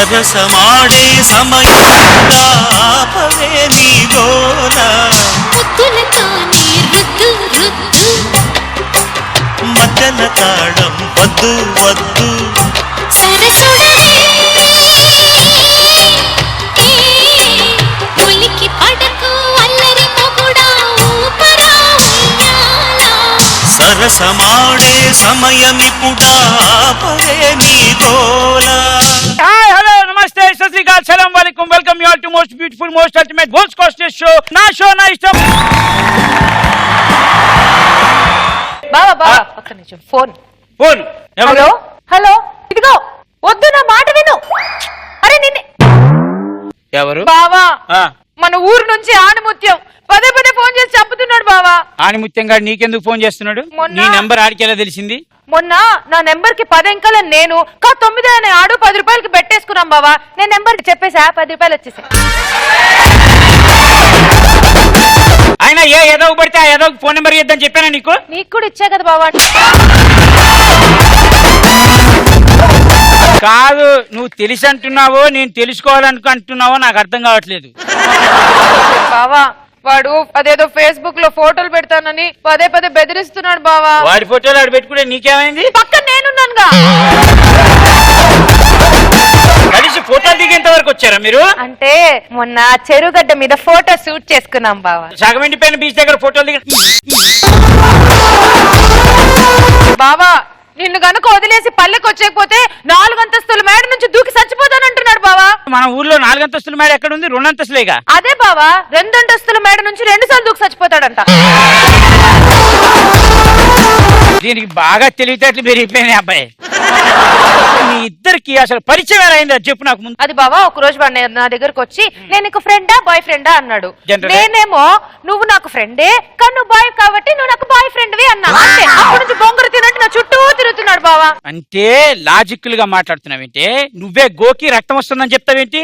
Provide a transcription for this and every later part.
సరసమాడే సమయం ఆపవే నీ గోల ముద్దులతోనే రుద్దు రుద్దు మధ్యల తాళం వద్దు వద్దు సరసుడనే ఉలికి పడకు అల్లరి మొగుడా ఊపరా ఉయ్యాలా సరసమాడే సమయమిపుడా ఆపవే నీ గోల. హాయ్ హలో నమస్తే సత్ శ్రీ అకాల్ సలాం వాలేకుం welcome you all to most beautiful most ultimate gold casted show నా ఇష్టం. బాబా ఒక్క నిమిషం ఫోన్ ఎవరు? హలో ఇదిగో వద్దు నా మాట విను. అరే నిన్నే ఎవరు బావా ఆ, మన ఊరు నుంచి ఆణిముత్యం పదే పదే ఫోన్ చేసి చంపుతున్నాడు బావా. ఆణిముత్యం గారు నీకెందుకు ఫోన్ చేస్తున్నాడు? నీ నెంబర్ ఆడికి ఎలా తెలిసింది? మొన్న నా నెంబర్ కి 10 అంకెల నేను 9 అనే ఆడు 10 రూపాయలకి పెట్టేసుకున్నాం బావా. నేను నెంబర్ చెప్పేసా 10 రూపాయలు వచ్చేసాయి. ఆయన ఏదో పడితే ఆ ఏదో ఫోన్ నెంబర్ ఇద్దని చెప్పానా నీకు? నీకు కూడా ఇచ్చా కదా బావా. కాదు, నువ్వు తెలిసి అంటున్నావో నేను తెలుసుకోవాలనుకుంటున్నావో నాకు అర్థం కావట్లేదు. బావా వాడు అదేదో ఫేస్బుక్ లో ఫోటోలు పెడతానని పదే పదే బెదిరిస్తున్నాడు బావా. వాడి ఫోటోలు ఆడు పెట్టుకుంటే నీకేమైంది? పక్కన నేనున్నానుగా. కలిసి ఫోటోలు దిగేంత వరకు వచ్చారా మీరు? అంటే మొన్న చెరుగడ్డ మీద ఫోటో షూట్ చేసుకున్నాం బావా. సగం ఎండిపోయిన బీచ్ దగ్గర ఫోటోలు దిగ బావా నిన్ను గనుక వదిలేసి పల్లెకి వచ్చేకపోతే 4 అంతస్తుల మేడ నుంచి దూకి చచ్చిపోతానంటున్నాడు బావా. మన ఊర్లో 4 అంతస్తుల మేడ ఎక్కడ ఉంది? 2 అంతస్తులేగా. అదే బావా 2 అంతస్తుల మేడ నుంచి 2 సార్లు దూకి చచ్చిపోతాడంట. దీనికి బాగా తెలివితేటలు పెరిగిపోయినాయి అబ్బాయి. మీ ఇద్దరికి అసలు పరిచయం ఎలా అయింది అది చెప్పు నాకు ముందు. అది బావా ఒక రోజు వాడు నా దగ్గరకు వచ్చి నేను నీకు ఫ్రెండా బాయ్ ఫ్రెండా అన్నాడు. Generally. నేనేమో నువ్వు నాకు ఫ్రెండే కానీ నువ్వు బాయ్ కాబట్టి నువ్వు నాకు బాయ్ ఫ్రెండ్వి అన్నా. అంతే అప్పటి నుంచి బొంగరు తిన్నట్టు నా చుట్టూ తిరుగుతున్నాడు బావా. అంటే లాజికల్ గా మాట్లాడుతున్నావేంటి? నువ్వే గోకి రక్తం వస్తుందని చెప్తావేంటి?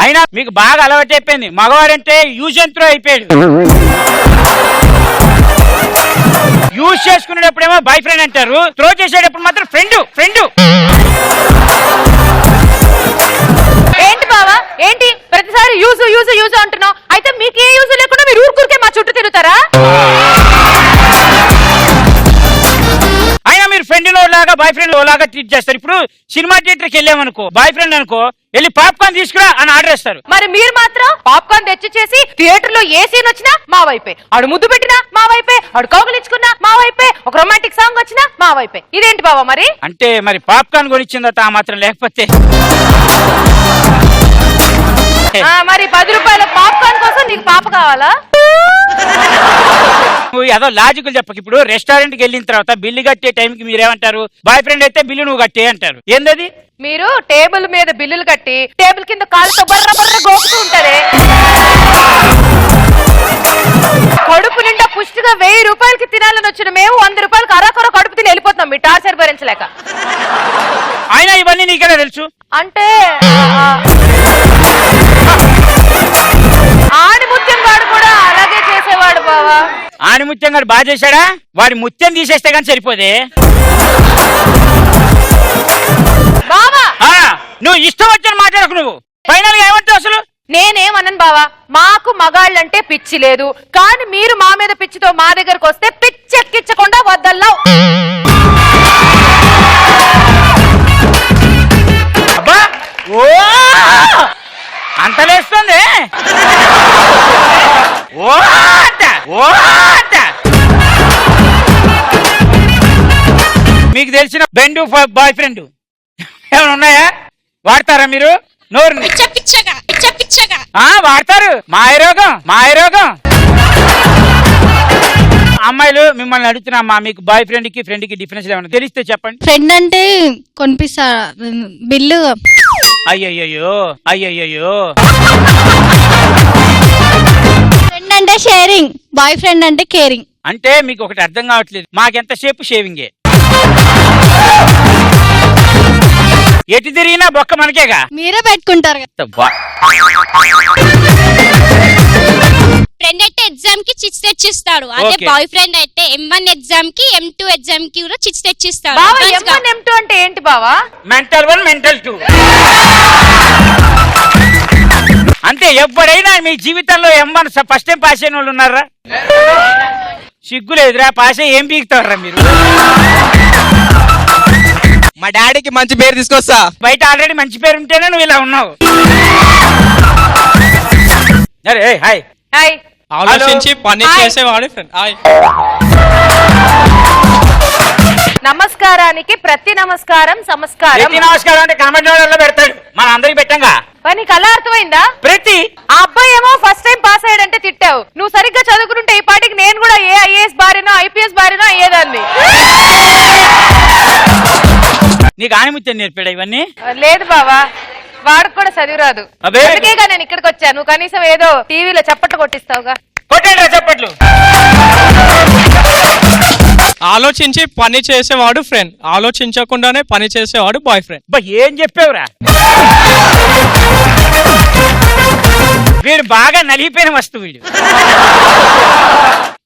అయినా మీకు బాగా అలవాటు అయిపోయింది. మగవాడంటే యూజ్ అండ్ త్రో అయిపోయాడు. యూజ్ చేసుకునేటప్పుడేమో బాయ్ ఫ్రెండ్ అంటారు, త్రో చేసేటప్పుడు మాత్రం ఫ్రెండ్. ఏంటి బావా ఏంటి ప్రతిసారి యూజ్ యూజ్ యూజ్ అంటున్నావు? అయితే మీకు ఏ యూజ్ లేకుండా మీరు ఊరుకూరికే మా చుట్టూ తిరుగుతారా? అయినా మీరు ఫ్రెండ్ లాగా బాయ్ ఫ్రెండ్ లాగా ట్రీట్ చేస్తారు. ఇప్పుడు సినిమా థియేటర్కి వెళ్ళామనుకో, బాయ్ ఫ్రెండ్ అనుకో, వెళ్ళి పాప్కార్న్ తీసుకురా అని ఆర్డర్ ఇస్తారు. మరి మీరు మాత్రం పాప్కార్న్ తెచ్చి చేసి థియేటర్ లో ఏ సీన్ వచ్చినా మా వైపే, ఆడు ముద్దు పెట్టినా మా వైపే, ఆడు కౌగులించుకున్నా మా వైపే, ఒక రొమాంటిక్ సాంగ్ వచ్చినా మా వైపే. ఇదేంటి బావా మరి? అంటే మరి పాప్కార్న్ కొనిచ్చిందట ఆ మాత్రం లేకపోతే మరి 10 రూపాయల పాప్కార్న్ కోసం నీకు పాప కావాలా? నువ్వు ఏదో లాజికల్ చెప్పక. ఇప్పుడు రెస్టారెంట్ కి వెళ్ళిన తర్వాత బిల్లు కట్టే టైంకి మీరేమంటారు? బాయ్ ఫ్రెండ్ అయితే బిల్లు నువ్వు కట్టే అంటారు. ఏందది? మీరు టేబుల్ మీద బిల్లులు కట్టి టేబుల్ కింద కాలుతో బర్ర బర్ర గోకుతూ ఉంటారే. కడుపు నిండా పుష్టిగా 1000 రూపాయలకి తినాలని వచ్చిన మేము 100 రూపాయలకి అరాకొర కడుపు తిని వెళ్ళిపోతున్నాం మీ టార్చర్ భరించలేక. అయినా ఇవన్నీ నీకెలా తెలుసు? అంటే ఆణిముత్యం గాడు కూడా అలాగే చేసేవాడు బావా. ఆణిముత్యం గారు బాగా చేశాడా? వాడి ముత్యం తీసేస్తే కానీ సరిపోదే. బావా నువ్వు ఇష్టం వచ్చిన మాట్లాడకు. నువ్వు ఫైనల్ గా ఏమంటావు అసలు? నేనేమన్నాను బావా, మాకు మగాళ్ళంటే పిచ్చి లేదు, కానీ మీరు మా మీద పిచ్చితో మా దగ్గరకు వస్తే పిచ్చెక్కించకుండా వద్దల్లా. అబ్బా ఓ అంతలేస్తుంది. మీకు తెలిసిన బెండు బాయ్ ఫ్రెండ్ ఏమైనా ఉన్నాయా? వాడతారా మీరు? నోరు వాడతారు. మాయరోగం. అమ్మాయిలు మిమ్మల్ని అడుగుతున్నా, మీకు బాయ్ ఫ్రెండ్ కి ఫ్రెండ్ కి డిఫరెన్స్ ఏమన్నా తెలిస్తే చెప్పండి. ఫ్రెండ్ అంటే కొనిపిస్తా బిల్లు. అయ్యయ్యో ఫ్రెండ్ అంటే షేరింగ్, బాయ్ ఫ్రెండ్ అంటే కేరింగ్. అంటే మీకు ఒకటి అర్థం కావట్లేదు. మాకెంతసేపు షేవింగే, ఎటు తిరిగినా బొక్క మనకేగా. మీరే పెట్టుకుంటారు కదా. ఫ్రెండ్ అంటే ఎగ్జామ్ కి చిట్స్ తెచ్చిస్తాడు. అదే Okay. బాయ్ ఫ్రెండ్ అయితే M1 ఎగ్జామ్ కి M2 ఎగ్జామ్ కి కూడా చిట్స్ తెచ్చిస్తాడు. బావా Advance గా. M1 M2 అంటే ఏంటి బావా? మెంటల్ 1 మెంటల్ 2 అంతే. ఎప్పుడైనా మీ జీవితంలో M1 ఫస్ట్ టైం పాస్ అయిన వాళ్ళు ఉన్నారా? సిగ్గు లేదురా, పాస్ అయ్యి ఏం పీకుతారా మీరు? మా డాడీకి మంచి పేరు తీసుకొస్తా. బయట ఆల్రెడీ మంచి పేరు ఉంటేనే నువ్వు ఇలా ఉన్నావు. అరే ఏయ్, హాయ్. హాయ్. ఆలోచించి పని హాయ్. చేసేవాడు ఫ్రెండ్. నమస్కారానికి ప్రతి నమస్కారం సమస్కారం. ప్రతి నమస్కారం అంటే కామెంట్ లో పెడతాడు, మన అందరికి పెట్టంగా. మరి నీకు అలా అర్థమైందా? ప్రతి ఆ అబ్బాయి ఏమో ఫస్ట్ టైం పాస్ అయ్యాడంటే తిట్టావు. నువ్వు సరిగ్గా చదువుకుంటే ఈ పాటికి నేను కూడా ఏ ఐఏఎస్ భార్యనో ఐపీఎస్ భార్యనో అయ్యేదాన్ని. నీకు ఆనిముత్యం నేర్పాడు ఇవన్నీ? లేదు బావా, వాడికి కూడా చదివి రాదు. అబే. అందుకేగా నేను ఇక్కడికి వచ్చాను. నువ్వు కనీసం ఏదో టీవీలో చప్పట్లు కొట్టిస్తావుగా. కొట్టండి చెప్పట్లు. ఆలోచించి పని చేసేవాడు ఫ్రెండ్, ఆలోచించకుండానే పని చేసేవాడు బాయ్ ఫ్రెండ్. బా ఏం చెప్పావురా? వీడు బాగా నలిగిపోయిన వస్తువు వీడు.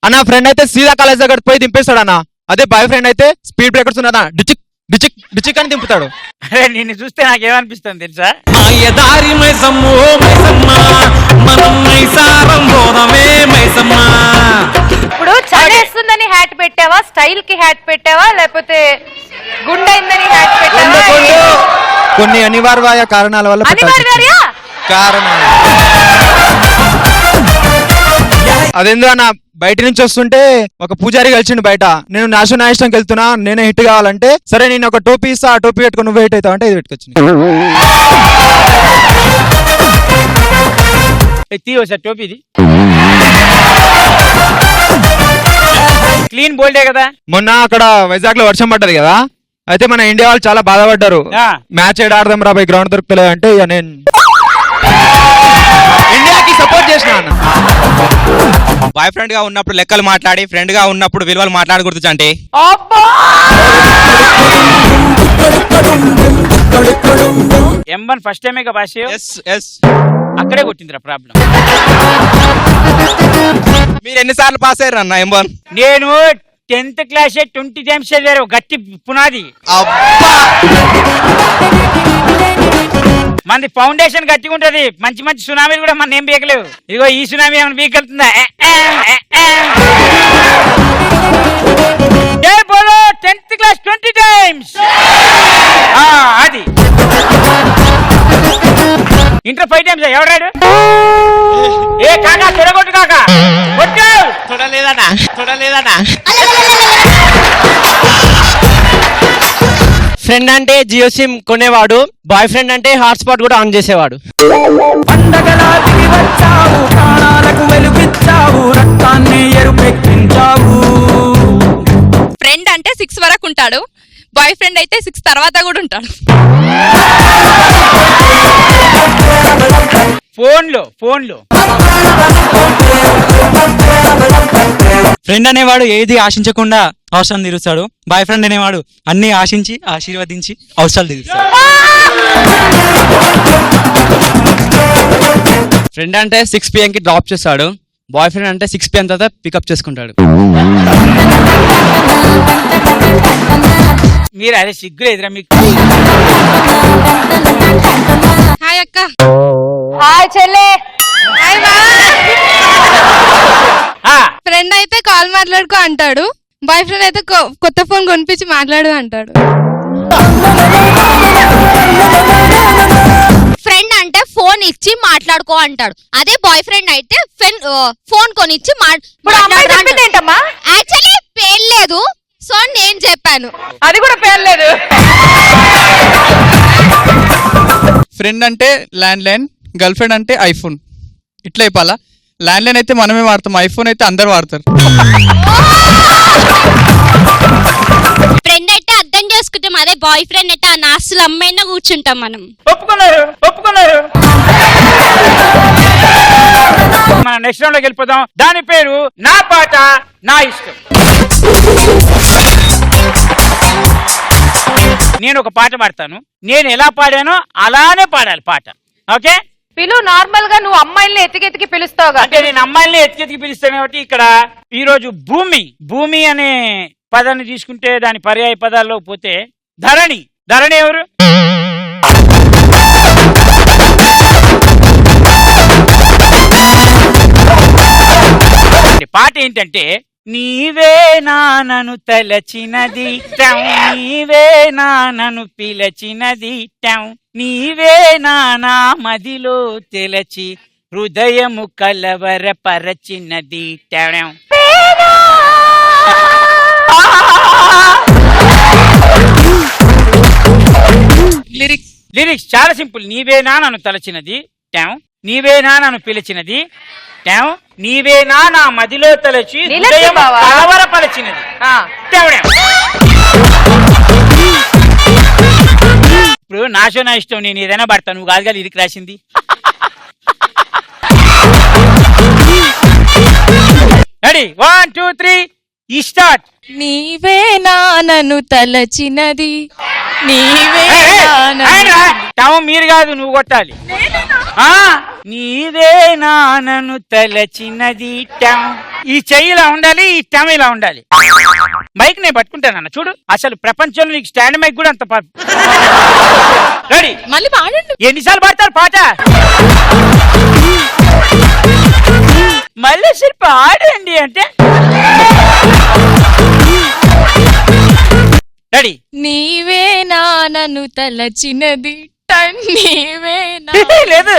అన్న ఫ్రెండ్ అయితే సీదా కాలేజ్ దగ్గర పోయి దింపేస్తాడు అన్న. అదే బాయ్ ఫ్రెండ్ అయితే స్పీడ్ బ్రేకర్స్ ఉన్నదా డిచిక్ డిచిక్ డిచిక్ అని దింపుతాడు. అరే నిన్ను చూస్తే నాకేమనిపిస్తుంది తెలుసా? మాయదారి మైసమ్మో మైసమ్మ మనం మైసారం పోదమే మైసమ్మ. ఇప్పుడు చలేస్తుందని హ్యాట్ పెట్టావా, స్టైల్ కి హ్యాట్ పెట్టావా, లేకపోతే గుండైందని హ్యాట్ పెట్టావా? కొన్ని అనివార్య కారణాల వల్ల పెట్టాల్సి వచ్చింది. అనివార్య కారణాలు అదేందో అన్న, బయట నుంచి వస్తుంటే ఒక పూజారి కలిసిండు బయట. నేను నేషనల్ నాయస్టంకి వెళ్తున్నా, నేనే హిట్ కావాలంటే సరే నేను ఒక టోపీ ఇస్తా, ఆ టోపీ పెట్టుకుని నువ్వు హిట్ అవుతావు అంటే ఇది పెట్టుకొచ్చింది. సార్ టోపీది క్లీన్ బోల్డే కదా. మొన్న అక్కడ వైజాగ్ లో వర్షం పడ్డది కదా, అయితే మన ఇండియా వాళ్ళు చాలా బాధపడ్డారు. ఆ. మ్యాచ్ ఏడ ఆడదాం రా బై, గ్రౌండ్ దొరుకుతలేదు అంటే ఇక నేను ఇండియాకి సపోర్ట్ చేసిన అన్న. బాయ్ ఫ్రెండ్ గా ఉన్నప్పుడు లెక్కలు మాట్లాడి, ఫ్రెండ్ గా ఉన్నప్పుడు విలువలు మాట్లాడకూడదు చంటి. అబ్బా! M1 ఫస్ట్ టైమే కదా పాస్ అయ్యావు? Yes yes. అక్కడే కొట్టిందిరా ప్రాబ్లం. మీరు ఎన్నిసార్లు పాస్ అయ్యారు అన్న M1? నేను 10th క్లాస్ 20 టైమ్స్ చదివారు, గట్టి పునాది. అబ్బా మనది ఫౌండేషన్ గట్టిగా ఉంటది. మంచి మంచి సునామీలు కూడా మన ఏం బీకలేవు. ఇదిగో ఈ సునామీ ఏమైనా బీకెళ్తుందా? బోలో 10th క్లాస్ 20 టైమ్స్. అది ఇంటర్ 5 టైమ్స్. ఎవడాడు? ఏ కాకా తొడగొట్టు కాకా కొట్టు. చూడలేదనా చూడలేదనా. ఫ్రెండ్ అంటే జియో సిమ్ కొనేవాడు, బాయ్ ఫ్రెండ్ అంటే హాట్స్పాట్ కూడా ఆన్ చేసేవాడు. పండగలా దిగి వచ్చావు, ప్రాణాలకు వెలుగిచ్చావు, రక్తాన్ని ఎరుపెక్కించావు. ఫ్రెండ్ అంటే 6 వరకు ఉంటాడు, బాయ్ ఫ్రెండ్ అయితే 6 తర్వాత కూడా ఉంటాడు. ఫోన్లో ఫ్రెండ్ అనేవాడు ఏది ఆశించకుండా అవసరం తీరుస్తాడు, బాయ్ ఫ్రెండ్ అనేవాడు అన్ని ఆశించి ఆశీర్వదించి అవసరాలు తీరుస్తాడు. ఫ్రెండ్ అంటే 6 PM కి డ్రాప్ చేస్తాడు, బాయ్ ఫ్రెండ్ అంటే 6 PM తర్వాత పికప్ చేసుకుంటాడు. మీరు అదే సిగ్గులు ఎదురా మీకు? హాయ్ అక్క. హాయ్ చెల్లె. ఫ్రెండ్ అయితే కాల్ మాట్లాడుకో అంటాడు, బాయ్ ఫ్రెండ్ అయితే కొత్త ఫోన్ కొనిపించి మాట్లాడు అంటాడు. ఫ్రెండ్ అంటే ఫోన్ ఇచ్చి మాట్లాడుకో అంటాడు. అదే బాయ్ ఫ్రెండ్ అయితే ఫోన్ కొనిచ్చి ఇప్పుడు అమ్మాయి చెప్పింది ఏంటమ్మా? యాక్చువల్లీ పేర్లేదు, సో నేను చెప్పాను. అది కూడా పేర్లేదు. ఫ్రెండ్ అంటే ల్యాండ్ లైన్, గర్ల్ ఫ్రెండ్ అంటే ఐఫోన్. ఇట్లా చెప్పాలా? ల్యాండ్ లైన్ అయితే మనమే వాడతాం, ఐఫోన్ అయితే అందరు వాడతారు. ఫ్రెండ్ అయితే అర్థం చేసుకుంటాం, అదే బాయ్ ఫ్రెండ్ అయితే ఆ నాస్తులు అమ్మాయినా కూర్చుంటాం మనం. ఒప్పుకున్నారు. మన నెక్స్ట్ రౌండ్ లోకి వెళ్ళిపోదాం. దాని పేరు నా పాట నా ఇష్టం. నేను ఒక పాట పాడతాను, నేను ఎలా పాడానో అలానే పాడాలి పాట. ఓకే? పిలువు నార్మల్ గా, నువ్వు అమ్మాయిల్ని ఎతికెతికి పిలుస్తావుగా. అంటే నేను అమ్మాయిల్ని ఎతికెతికి పిలుస్తాను కాబట్టి ఇక్కడ ఈ రోజు భూమి అనే పదాన్ని తీసుకుంటే దాని పర్యాయ పదాల్లో పోతే ధరణి ఎవరు? పాట ఏంటంటే నీవే నానను తలచినది నీవే నానను పిలచినది నీవే నానా మదిలో తెలచి హృదయము కలవరపరచినది. లిరిక్స్ చాలా సింపుల్. నీవేనా నన్ను తలచినది నీవేనా నన్ను పిలిచినది నీవేనా నా మదిలో తలచి హృదయం కలవరపరచినది. ఇప్పుడు నాశో నా ఇష్టం, నేను ఏదైనా పడతాను, నువ్వు కాదుగా లిరిక్ రాసింది. రెడీ 1 2 3 ఈ స్టార్ట్. నీవే నానను తలచినది నీవే మీరు కాదు, నువ్వు కొట్టాలి. నీవే నానను తలచినది ఈ చెయ్యి ఇలా ఉండాలి, ఈ టమ్ ఇలా ఉండాలి. మైక్ నేను పట్టుకుంటానన్న చూడు, అసలు ప్రపంచంలో నీకు స్టాండ్ మైక్ కూడా అంత రెడీ. మళ్ళీ పాడండి. ఎన్నిసార్లు పాడతారు పాట? మళ్ళీ సరి పాడండి అంటే రెడీ. నీవే నానను తలచినది నీవే లేదు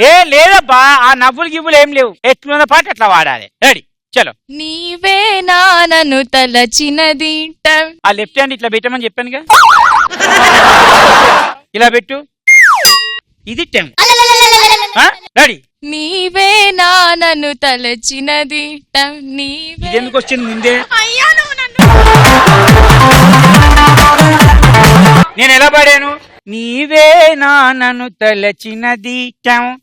ఏ లేదబ్బా, ఆ నవ్వులు గివ్వులు ఏం లేవు, ఎట్లున్న పాట అట్లా వాడాలి. రెడీ చలో. నీవే నానను తలచినది ఆ లెఫ్ట్ హ్యాండ్ ఇట్లా పెట్టమని చెప్పానుగా, ఇలా పెట్టు. ఇది టెమ్. రెడీ. నీవే నానను తలచినది నీవే. ఇది ఎందుకు వచ్చింది ముందే? నేను ఎలా పాడాను? నీవే నానను తలచినది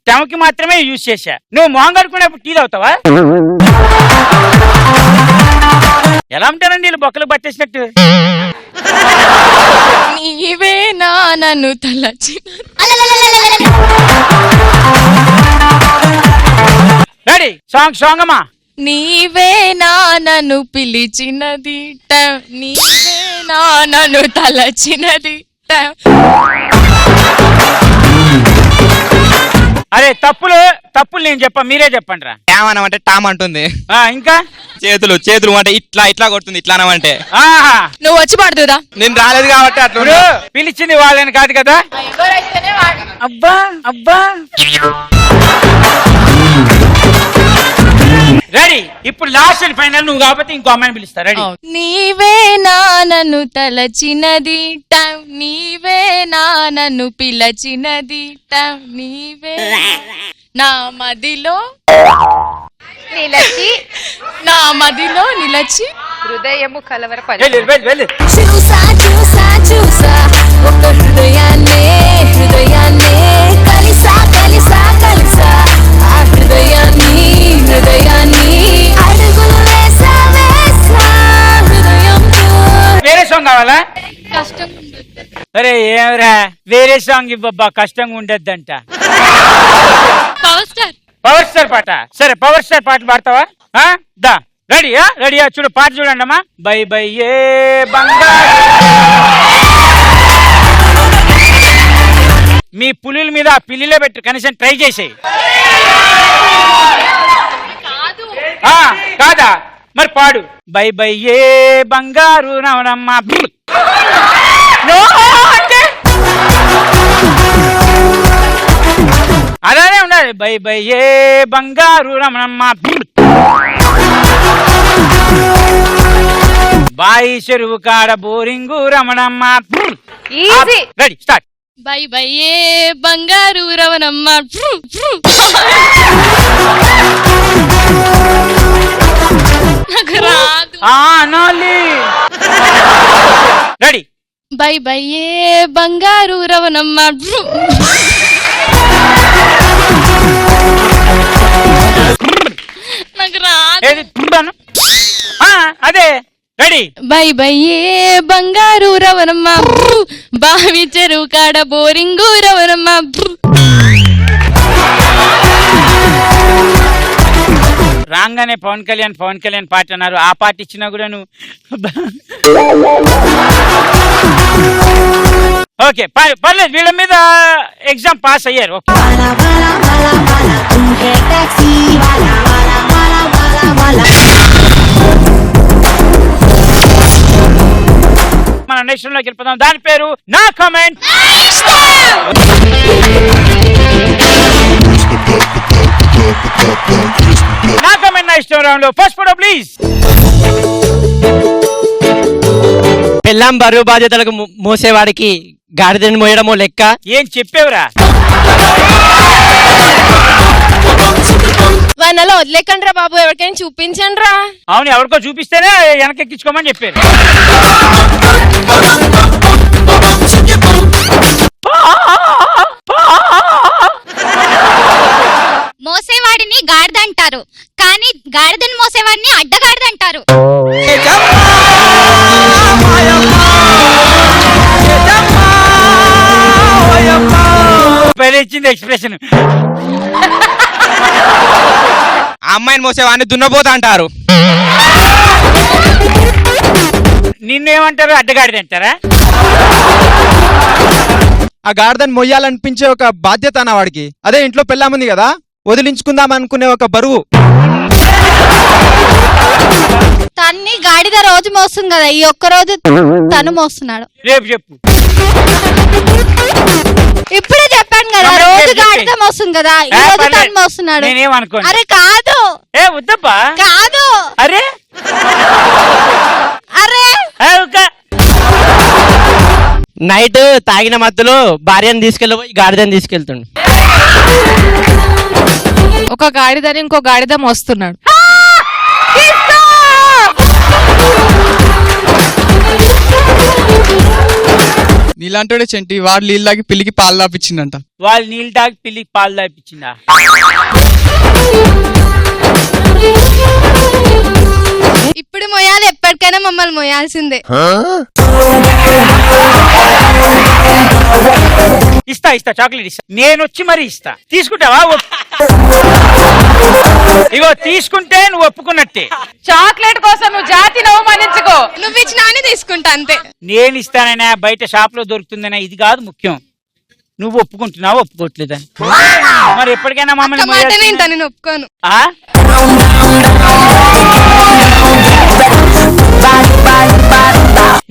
టెమ్కి మాత్రమే యూజ్ చేశా. నువ్వు మొహం కడుకునేప్పుడు టీ తాగుతావా? ఎలా ఉంటానండి వీళ్ళు బొక్కలు పట్టేసినట్టు? నీవే నానను తలచినది. రెడీ సాంగ్ అమ్మా. నీవే నానను పిలిచినది నీవే నానను తలచినది. అరే తప్పులు నేను చెప్ప, మీరే చెప్పండి రా. ఏమనమంటే టామ్ అంటుంది. ఇంకా చేతులు అంటే ఇట్లా కొడుతుంది, ఇట్లా అనమంటే. నువ్వు వచ్చి పాడుతుందా? నేను రాలేదు కాబట్టి అట్లా. పిలిచింది వాళ్ళని కాదు కదా. అబ్బా రెడీ. ఇప్పుడు లాస్ట్ అండ్ ఫైనల్ నువ్వు కాబట్టి ఇంకో అమ్మాయిని పిలుస్తా. రెడీ. నీవే నానను తలచినది నీవే నానను పిలచినది నీవే నా మదిలో నిలచి హృదయము కలవరపరి. చూసా ఒక హృదయాన్నే కలిసా ఆ హృదయాన్ని అడుగులు వేసా హృదయంతో. వేరే సాంగ్ కావాలా? కష్టం. అరే ఏమరా వేరే సాంగ్ ఇవ్వబ్బా, కష్టంగా ఉండద్దంట. పవర్ స్టార్ పాట. సరే పవర్ స్టార్ పాట పాడతావా? దా రెడీ చూడు పాట చూడండి అమ్మా. బై బై ఏ బంగారు. మీ పులుల మీద ఆ పిల్లిలో పెట్టి కనీసం ట్రై చేసేయి. కాదా మరి పాడు. బై బై ఏ బంగారు రమణమ్మ. అలానే ఉండాలి. బై బై ఏ బంగారు రమణమ్మ. బాయి చెరువు కాడ boring Ramanamma. Ready start. Bye bye ఏ బంగారు రమణమ్మ. నాకు రాదు. రెడీ. బై బై ఏ బంగారు రమణమ్మ. నాకు రాదు. అదే రెడీ. బై బై ఏ బంగారు రవణమ్మ బావి చెరువు కాడ బోరింగు రవణమ్మ. రాగానే పవన్ కళ్యాణ్ పాట అన్నారు. ఆ పాట ఇచ్చినా కూడా నువ్వు ఓకే పర్లేదు, వీళ్ళ మీద ఎగ్జామ్ పాస్ అయ్యారు. ఓకే మన నెక్స్ట్ లోకి వెళ్ళిపోదాం. దాని పేరు నా కామెంట్. నా కామెంట్ నా ఇష్టం రౌండ్ లో ఫస్ట్ ఫోటో ప్లీజ్. పెళ్ళాం బరువు బాధ్యతలకు మోసేవాడికి గాడిదని మోయడమో లెక్క. ఏం చెప్పేవరా? వనలో వదిలేకండి రా బాబు, ఎవరికైనా చూపించండి రా. అవును, ఎవరికో చూపిస్తేనే వెనకెక్కించుకోమని చెప్పారు. మోసేవాడిని గాడిద అంటారు, కానీ గాడిదని మోసేవాడిని అడ్డగాడిద అంటారు. ఇచ్చింది ఎక్స్ప్రెషన్. ఆ అమ్మాయిని మోసేవాడిని దున్నపోతా అంటారు. నిన్నేమంటారు? అడ్డగాడిద అంటారా? ఆ గాడిదని మొయ్యాలనిపించే ఒక బాధ్యత అన్న వాడికి. అదే ఇంట్లో పెళ్ళాముంది కదా, వదిలించుకుందాం అనుకునే ఒక బరువు. తన్ని గాడిద రోజు మోస్తుంది కదా, ఈ ఒక్క రోజు తను మోస్తున్నాడు. రేపు చెప్పు. ఇప్పుడే చెప్పాను కదా, రోజు గాడిద మోస్తుంది కదా, ఈ రోజు తను మోస్తున్నాడు. నేనేమనుకోను. అరే కాదు, ఏ వద్దబ్బా, కాదు. అరే అరే నైట్ తాగిన మత్తులో భార్యను తీసుకెళ్ళిపోయి గాడిదని తీసుకెళ్తుండు. ఒక గాడిదని ఇంకో గాడిద మోస్తున్నాడు. నీలాంటోడే చెంటి, వాడు నీళ్ళు తాగి పిల్లికి పాలు తాపించిందంట. వాళ్ళు నీళ్ళు తాగి పిల్లికి పాలు తాపించిందా? ఇప్పుడు మోయాలి, ఎప్పటికైనా మమ్మల్ని మోయాల్సిందే. ఇస్తా చాక్లెట్ ఇస్తా. నేను వచ్చి మరి ఇస్తా. తీసుకుంటావా? ఇగో తీసుకుంటే నువ్వు ఒప్పుకున్నట్టే. చాక్లెట్ కోసం నువ్వు జాతిని అవమానించుకో. నువ్వు ఇచ్చినా అని తీసుకుంటా అంతే. నేను ఇస్తానైనా, బయట షాప్ లో దొరుకుతుందనే, ఇది కాదు ముఖ్యం. నువ్వు ఒప్పుకుంటున్నావు, ఒప్పుకోవట్లేదా? మరి ఎప్పటికైనా మమ్మల్ని నేను ఒప్పుకోను.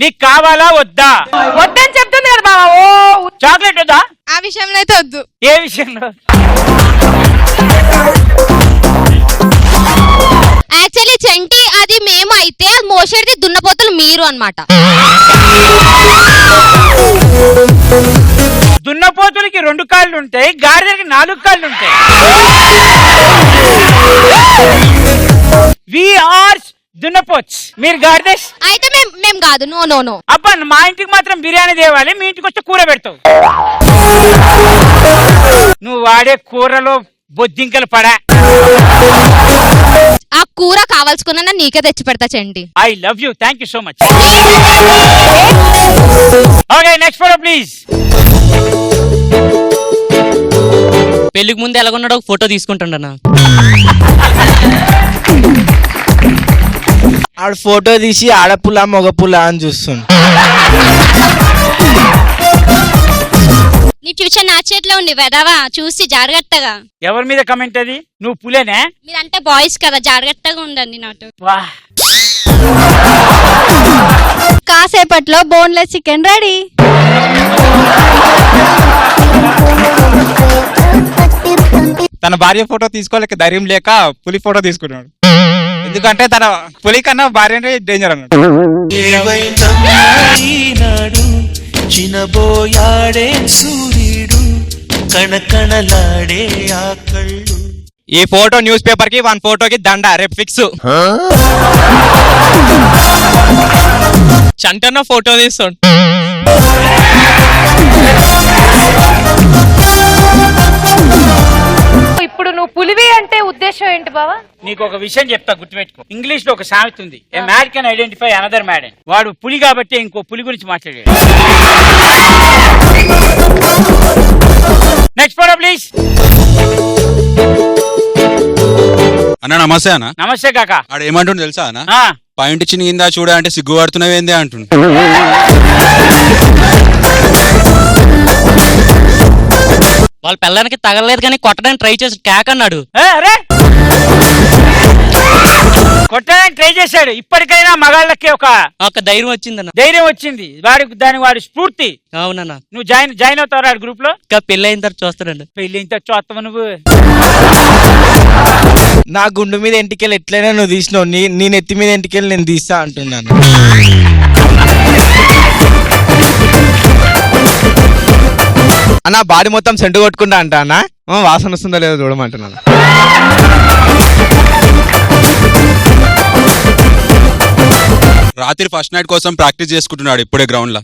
నీకు కావాలా వద్దా? వద్దని చెప్తుంది కదా బావా. ఓ చాక్లెట్ వద్దా? ఆ విషయంలో అయితే వద్దు. ఏ విషయంలో? యాక్చువల్లీ చెంటి అది మేము అయితే, అది మోసేది దున్నపోతులు మీరు అన్నమాట. దున్నపోతులకి 2 కాళ్ళు ఉంటాయి, గాడిదలకి 4 కాళ్ళు ఉంటాయి. వి ఆర్ దున్నపోట్స్, మీరు గాడిదస్. అయితే మేము కాదు. No no no. అబ్బా, మా ఇంటికి మాత్రం బిర్యానీ తేవాలి, మీ ఇంటికి వచ్చి కూర పెడతావు. నువ్వు వాడే కూరలో బొద్దింకలు పడా. ఆ కూర కావాల్సుకున్నా నీకే తెచ్చి పెడతా చెండి. I love you, thank you so much. Okay, next photo please. పెళ్లికి ముందు ఎలాగున్నాడో ఒక ఫోటో తీసుకుంటాడన్నా. ఆడు ఫోటో తీసి ఆడపుల్ల మగపుల్ల అని చూస్తుంది. నీ ఫ్యూచర్ నా చేతిలో ఉంది వెదవా, చూసి జాగ్రత్తగా. ఎవరి మీద కమెంట్ అది? నువ్వు పులేనే? మీరంటే బాయ్స్ కదా, జాగ్రత్తగా ఉండండి నాతో. కాసేపట్లో బోన్లెస్ చికెన్ రెడీ. తన భార్య ఫోటో తీసుకోలేక ధైర్యం లేక పులి ఫోటో తీసుకున్నాడు. ఎందుకంటే తన పులి కన్నా భార్య అంటే డేంజర్ అన్నాడు. చినబోయాడే సూర్యుడు, కణకణలాడే ఆ కళ్ళు. ఈ ఫోటో న్యూస్ పేపర్ కి 1 ఫోటోకి దండ, రేపు ఫిక్స్. చంటన్న ఫోటో తీస్తాడు. ఇప్పుడు నువ్వు పులివి అంటే ఉద్దేశం ఏంటి బావా? నీకు ఒక విషయం చెప్తా, గుర్తుపెట్టుకో. ఇంగ్లీష్ లో ఒక సామెత ఉంది, ఏ mad can identify another mad. వాడు పులి కాబట్టి ఇంకో పులి గురించి మాట్లాడాడు. Next photo please. అన్న నమస్తే అన్న. నమస్తే కాక. ఆడు ఏమంటుండు తెలుసా అన్న? పాయింట్ ఇచ్చిన కింద చూడ అంటే సిగ్గుపడుతున్నావేంది అంటుండు. వాళ్ళ పిల్లలకి తగలలేదు కానీ కొట్టడానికి ట్రై చేసి క్యాక్ అన్నాడు. కొట్టడానికి ట్రై చేశాడు. ఇప్పటికైనా మగాళ్ళకి ఒక ధైర్యం వచ్చిందన్న. ధైర్యం వచ్చింది వాడి స్ఫూర్తి. అవునన్నా. నువ్వు జాయిన్ అవుతావు ఆ గ్రూప్ లో? ఇంకా పెళ్లి అయిన తర్వాత చూస్తానండి. పెళ్లి అయిన తర్వాత చూస్తావు నువ్వు? నా గుండు మీద ఎంటికెళ్ళి ఎట్లయినా నువ్వు తీసినావు, నీ నెత్తి మీద ఎంటికెళ్ళి నేను తీస్తా అంటున్నాను. అన్న బాడీ మొత్తం సెంటు కొట్టుకుంటా అంట అన్న, వాసన వస్తుందో లేదో చూడమంటున్నాను. రాత్రి ఫస్ట్ నైట్ కోసం ప్రాక్టీస్ చేసుకుంటున్నాడు ఇప్పుడే గ్రౌండ్ లో.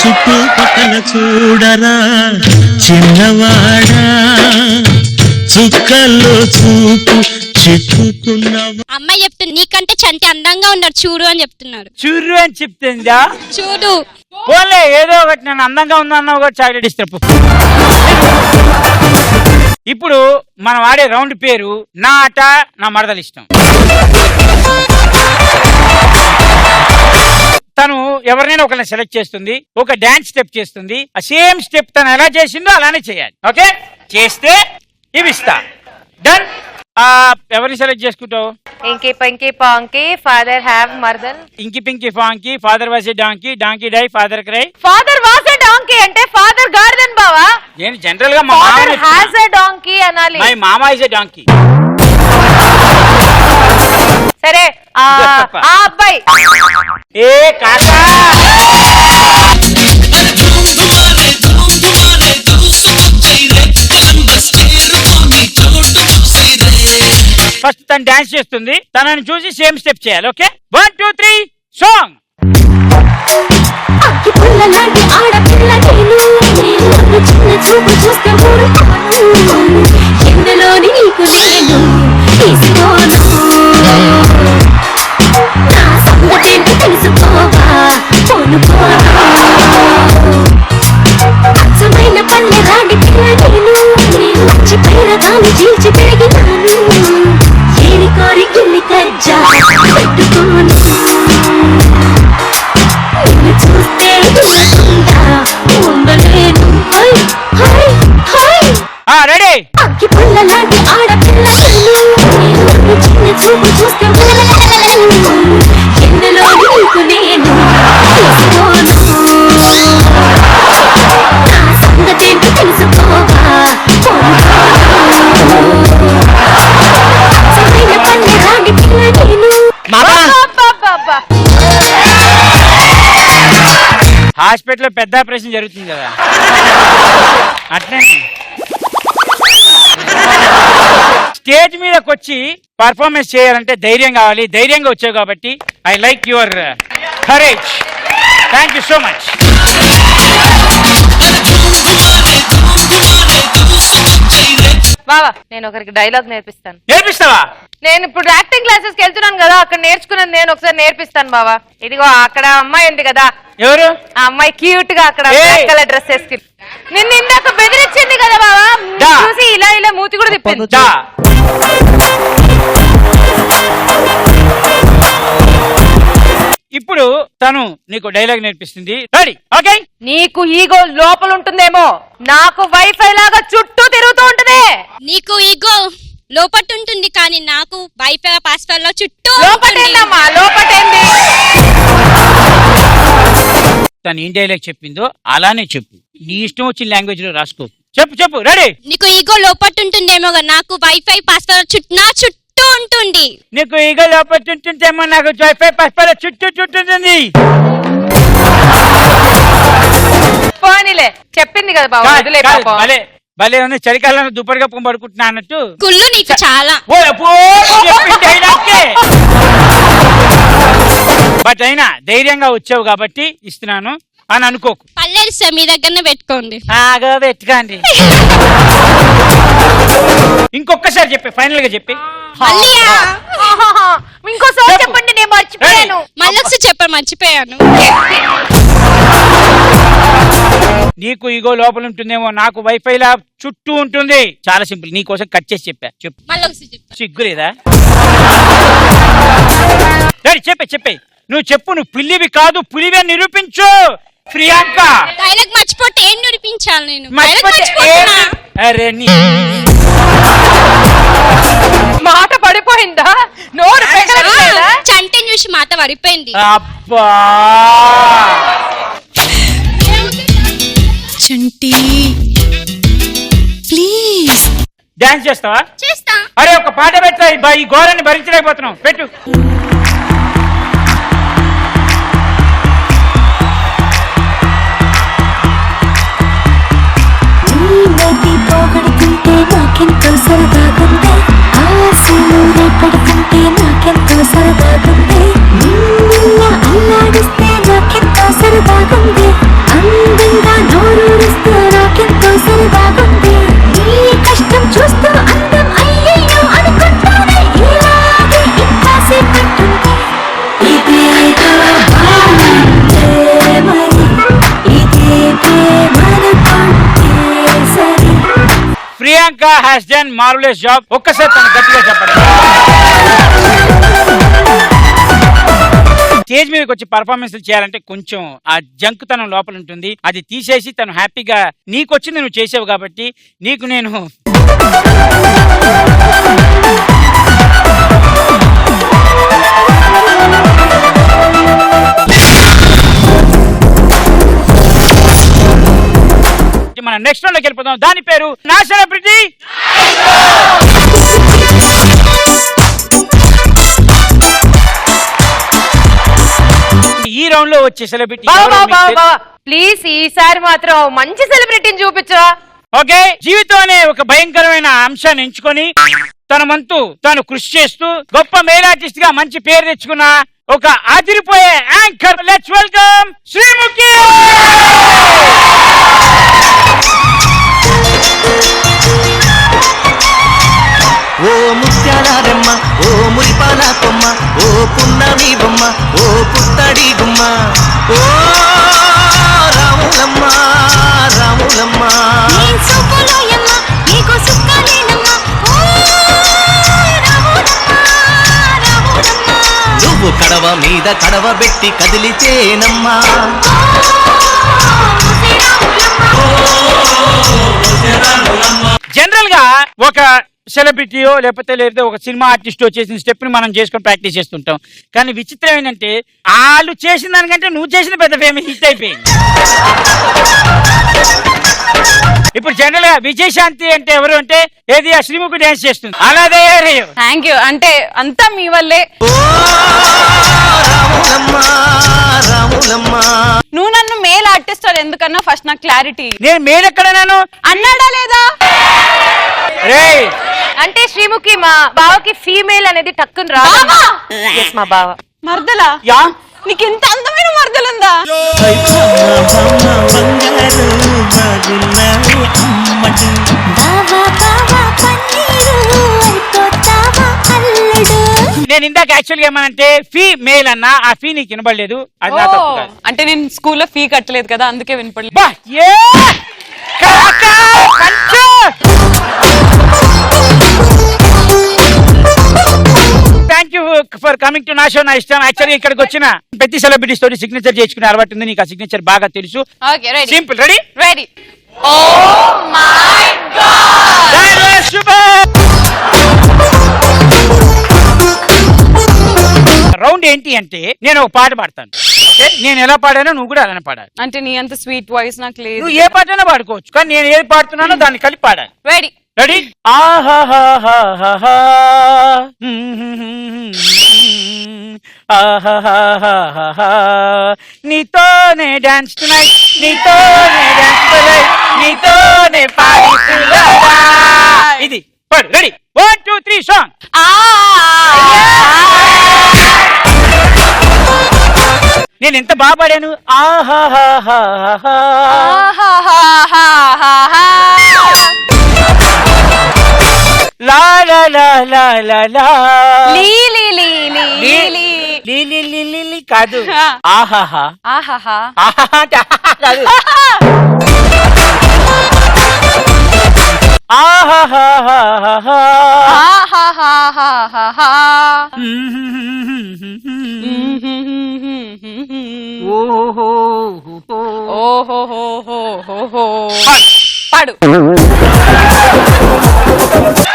చుట్టుపక్కల చూడరా చిన్నవాడా, చుక్కల్లో చూపు చిక్కుకున్నవా. అమ్మాయి చెప్తుంది నీకంటే చంటి అందంగా ఉన్నారు చూడు అని చెప్తున్నారు. చూడు అని చెప్తుందా? చూడు పోలే, ఏదో ఒకటి నన్ను అందంగా ఉందన్నావు కూడా చాక్లెట్ ఇస్తాపు. ఇప్పుడు మనం ఆడే రౌండ్ పేరు నా ఆట నా మరదలు ఇష్టం. తను ఎవరినైనా ఒకరిని సెలెక్ట్ చేస్తుంది, ఒక డాన్స్ స్టెప్ చేస్తుంది. ఆ సేమ్ స్టెప్ తను ఎలా చేసిందో అలానే చేయాలి. ఓకే, చేస్తే ఇవి ఇస్తా. డన్. ఎవరిని సెలెక్ట్ చేసుకుంటావు? ఇంకి పంకి పాంకి ఫాదర్ హ్యావ్ మర్దల్. Inky pinky ponky father was a donkey, donkey die father cry. Father was a donkey అంటే ఫాదర్ గార్డెన్ బావా. నేను జనరల్ గా ఫాదర్ హ్యాస్ ఏ డాంకీ అనాలి. My mama is a donkey. సరే ఆ అబ్బాయి ఏ కాకా ఫస్ట్ తను డాన్స్ చేస్తుంది, తనని చూసి సేమ్ స్టెప్ చేయాలి. Okay, 1 2 3 song. రెడీ. హాస్పిటల్లో పెద్ద ఆపరేషన్ జరుగుతుంది కదా, అట్లే స్టేజ్ మీదకి వచ్చి పర్ఫార్మెన్స్ చేయాలంటే ధైర్యం కావాలి. ధైర్యంగా వచ్చావు కాబట్టి I like your courage. Thank you so much. బావా నేను ఒకరికి డైలాగ్ నేర్పిస్తాను. నేర్పిస్తావా? నేను ఇప్పుడు యాక్టింగ్ క్లాసెస్ కి వెళ్తున్నాను కదా, అక్కడ నేర్చుకున్నది నేను ఒకసారి నేర్పిస్తాను బావా. ఇదిగో అక్కడ అమ్మాయి ఉంది కదా. ఎవరు ఆ అమ్మాయి? క్యూట్ గా అక్కడ బ్లాక్ కలర్ డ్రెస్ వేసుకుని నిన్ను ఇందాక బెదిరించింది కదా బావా, చూసి ఇలా మూతి కూడా తిప్పింది. ఇప్పుడు తను నీకు డైలాగ్ నేర్పిస్తుంది. రెడీ? ఓకే. నీకు ఈగో లోపల ఉంటుందేమో, నాకు వైఫై లాగా చుట్టూ తిరుగుతూ ఉంటుంది. నీకు ఈగో లోపట ఉంటుంది కానీ నాకు వైఫై పాస్వర్డ్ లో చుట్టూ లోపటేందమ్మా, లోపటేంది? తను ఏం డైలాగ్ చెప్పిందో అలానే చెప్పు. నీ ఇష్టం వచ్చిన లాంగ్వేజ్ లో రాసుకో. చెప్పు. రెడీ? నీకు ఈగో లోపట ఉంటుందేమో నాకు వైఫై పాస్వర్డ్ చుట్టూ ఉంటుంది. నీకు ఈగో లోపట ఉంటుందేమో నాకు వైఫై పాస్వర్డ్ చుట్టూ ఉంటుంది. పోనీలే, చెప్పింది కదా బాబా, వదిలే పాపం. భలే ఉంది. చలికాలంలో దుప్పటి కప్పుకొని పడుకుంటున్నా అన్నట్టు కుళ్ళు నీకు చాలా. బట్ అయినా ధైర్యంగా వచ్చావు కాబట్టి ఇస్తున్నాను అని అనుకోకు. పర్లేదు సార్, మీ దగ్గరనే పెట్టుకోండి. పెట్టుకోండి. ఇంకొకసారి చెప్పి ఫైనల్ గా చెప్పి ఇంకోసారి చెప్పండి, నేను మర్చిపోయాను. మళ్ళీ ఒకసారి చెప్పాను, మర్చిపోయాను. నీకు ఇగో లోపల ఉంటుందేమో, నాకు వైఫై లా చుట్టూ ఉంటుంది. చాలా సింపుల్, నీ కోసం కట్ చేసి చెప్పా. చెప్పు. మళ్ళీ ఒకసారి చెప్పాను. సిగ్గు లేదా? చెప్పే నువ్వు చెప్పు. నువ్వు పిల్లివి కాదు, పులివే నిరూపించు ప్రియాంక. డైలాగ్ మర్చిపోతే ఏం నిరూపించాలి నేను? అరే నీ మాట పడిపోయిందా? నోరు పెగలట్లేదా? చంటని చూసి మాట పడిపోయింది. అబ్బా చంటి ప్లీజ్ డాన్స్ చేస్తావా? చేస్తా. అరే ఒక పాట పెట్టా, ఈ ఘోరాన్ని భరించలేకపోతున్నావు. పెట్టు. పోగొడుతుంటే నాకెంతో సరదాగుంది, ఆశలు రేపడుతుంటే నాకెంతో సరదాగుంది, అల్లాడిస్తే నాకెంతో సరదాగుంది, అందంగా నోరూరిస్తే నాకెంతో సరదాగుంది, ఈ కష్టం చూస్తూ అందం అయ్యో అనుకుంటానే ఇలాగే ఇంకాసేపట్టుంది, ఇదేదో బాగుందే మరి, ఇదే ప్రేమనుకుంటే సరి. Priyanka has done marvellous job. ఒక్కసారి తను గట్టిగా చెప్పండి. స్టేజ్ మీదకి వచ్చి పర్ఫార్మెన్స్ చేయాలంటే కొంచెం ఆ జంక్ తనం లోపల ఉంటుంది, అది తీసేసి తను హ్యాపీగా నీకు వచ్చింది నువ్వు చేసావు కాబట్టి నీకు నేను మన నెక్స్ట్ రౌండ్ లోకి వెళ్ళిపోదాం. దాని పేరు నా సెలబ్రిటీ. ఈ రౌండ్ లో వచ్చే సెలబ్రిటీ ప్లీజ్ ఈసారి మాత్రం మంచి సెలబ్రిటీని చూపించరా. ఓకే, జీవితం అనే ఒక భయంకరమైన అంశాన్ని ఎంచుకొని తన వంతు తాను కృషి చేస్తూ గొప్ప మెయిల్ ఆర్టిస్ట్ గా మంచి పేరు తెచ్చుకున్న ఒక అదిరిపోయే యాంకర్. Let's welcome Sreemukhi. ఓ ముత్యాలమ్మ, ఓ మురిపాల కొమ్మ, ఓ పున్నమి బొమ్మ, ఓ పుత్తడి గుమ్మ, ఓ రాములమ్మ రాములమ్మ. నువ్వు కడవ మీద కడవ పెట్టి కదిలితేనమ్మా. జనరల్ గా ఒక సెలబ్రిటీయో లేకపోతే లేదా ఒక సినిమా ఆర్టిస్టో చేసిన స్టెప్ ని మనం చేసుకొని ప్రాక్టీస్ చేస్తుంటాం. కానీ విచిత్రం ఏంటంటే వాళ్ళు చేసిన దానికంటే నువ్వు చేసిన పెద్ద ఫేమస్ హిట్ అయిపోయింది. ఇప్పుడు జనరల్ గా విజయశాంతి అంటే ఎవరు అంటే ఏది ఆ శ్రీముఖి డాన్స్ చేస్తుంది అలాగే. Thank you. అంటే అంతా మీ వల్లే. నువ్వు నన్ను మేల్ ఆర్టిస్ట్ ఎందుకన్నా ఫస్ట్ నాకు క్లారిటీ. నేను మేల్ ఎక్కడన్నాను అన్నాడా లేదా? అంటే శ్రీముఖి మా బావకి ఫీమేల్ అనేది టక్కుని రా. మా బావ మర్దలా? నీకు ఇంత అందమైన మర్దలుందా? నేను ఇందాక యాక్చువల్గా ఏమనంటే ఫీ మేల్ అన్నా, ఆ ఫీ నీకు వినపడలేదు. అది నా తప్పు కాదు. అంటే నేను స్కూల్లో ఫీ కట్టలేదు కదా, అందుకే వినపడలేదు. Thank you for coming to నా షో. నా ఇష్టం. యాక్చువల్గా ఇక్కడికి వచ్చిన ప్రతి సెలబ్రిటీస్ తోటి సిగ్నేచర్ చేసుకునే అలవాటు ఉంది. నీకు ఆ సిగ్నేచర్ బాగా తెలుసు. Simple. Ready? Ready. Oh my god. Round ఏంటి అంటే నేను ఒక పాట పాడతాను. నేను ఎలా పాడానో నువ్వు కూడా అలానే పాడాలి. అంటే నీ అంత స్వీట్ వాయిస్ నాకు లేదు. నువ్వు ఏ పాటైనా పాడుకోవచ్చు, కానీ నేను ఏది పాడుతున్నానో దాన్ని కలిపి పాడాలి. రెడీ? రెడీ? ఆహాహాహాహా ఆహాహాహాహా నీతోనే డాన్స్ టునైట్, నీతోనే డాన్స్ టునైట్, నీతోనే పాడుతున్నా. ఇది పాడు. రెడీ? 1 2 3 సాంగ్. నేను ఎంత బాగా పాడాను. లా లా లా లా లా లా. లీ లీ లీ లీ లీ లీ. లీ లీ లీ లీ లీ కాదు. ఆహాహా. ఆహాహా. ఆహాహా అంటే ఆహా కాదు. ఆహాహాహాహా. ఆహాహాహాహా. ఓహోహోహోహోహో. పాడు.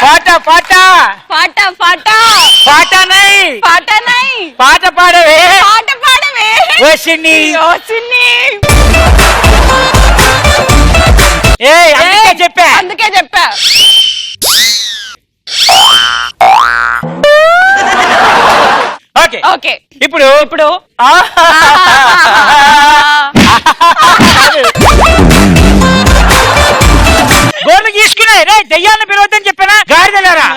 పాట పాట పాట పాట పాట నై పాట నై. పాట పాడవే. పాట పాడవే. ఓ చిన్ని. ఓ చిన్ని. అందుకే చెప్పా. అందుకే చెప్పా. Okay okay. ఇప్పుడు ఇప్పుడు గోళ్ళు గీసుకున్నాయి రే దయ్యాన్ని పిలవద్దని చెప్పానా గాడిదలారా.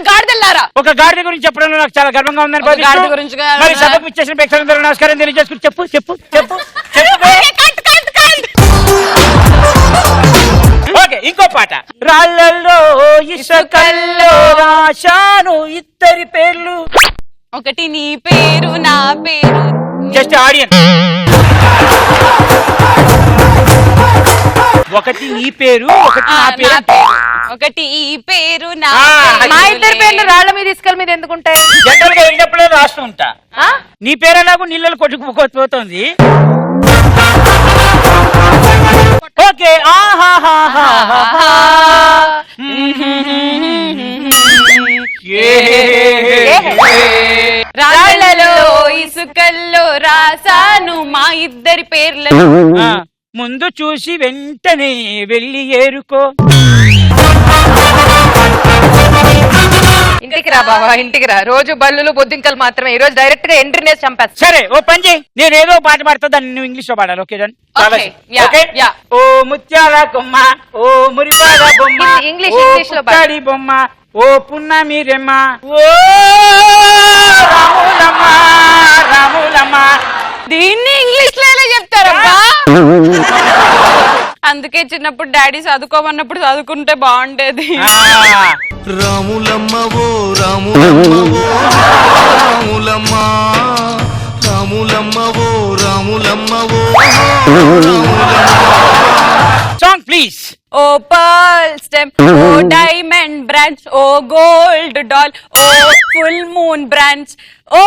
గాడిదల్లారా. ఒక గాడిద గురించి చెప్పడంలో నాకు చాలా గర్వంగా ఉందని ఒక గాడిద గురించి మరి సభకు ఇచ్చేసిన ప్రేక్షకులందరూ నమస్కారం తెలియజేసుకుని చెప్పు చెప్పు చెప్పు చెప్పు. ఓకే ఇంకో పాట. రాళ్ళల్లో ఇసుకల్లో రాశాను ఇద్దరి పేర్లు. ఒకటి నీ పేరు నా పేరు. Just audience. ఒకటి నీ పేరు ఒకటి నా పేరు. ఒకటి ఈ పేరు నా ఆ, పేరు. మా ఇద్దరి పేర్లు రాళ్ల మీద ఇసుకల మీద ఎందుకుంటాయి? జనరల్ గా వెళ్ళినప్పుడే రాస్తూ ఉంటా. నీ పేరు ఎలాగో నీళ్ళలో కొట్టుకుపోతుంది. ఓకే. రాళ్లలో ఇసుకల్లో రాసాను మా ఇద్దరి పేర్లను. ముందు చూసి వెంటనే వెళ్ళి ఏరుకో. ఇంటికి రా బాబా, ఇంటికి రా. రోజు బల్లులు బొద్దింకలు మాత్రమే, ఈ రోజు డైరెక్ట్ గా ఎంట్రీనే చంపేస్తా. సరే ఓ పని చేయి, నేను ఏదో పాట పాడతా, దాన్ని నువ్వు ఇంగ్లీష్ లో పాడాలి. ఓకే ఓ ముత్యాల కొమ్మ, ఓ మురిపాల బొమ్మ, ఇంగ్లీష్ లో పాడి బొమ్మ, ఓ పున్నమి రెమ్మ, ఓ రాములమ్మ రాములమ్మ. దీన్ని ఇంగ్లీష్ లో ఎలా చెప్తారబ్బా? అందుకే చిన్నప్పుడు డాడీ చదువుకోమన్నప్పుడు చదువుకుంటే బాగుండేది. రాములమ్మ ఓ రాములమ్మ ఓ రాములమ్మ, రాములమ్మ ఓ రాములమ్మ ఓ song please. O pearl stem, o diamond branch, o gold doll, o full moon branch, o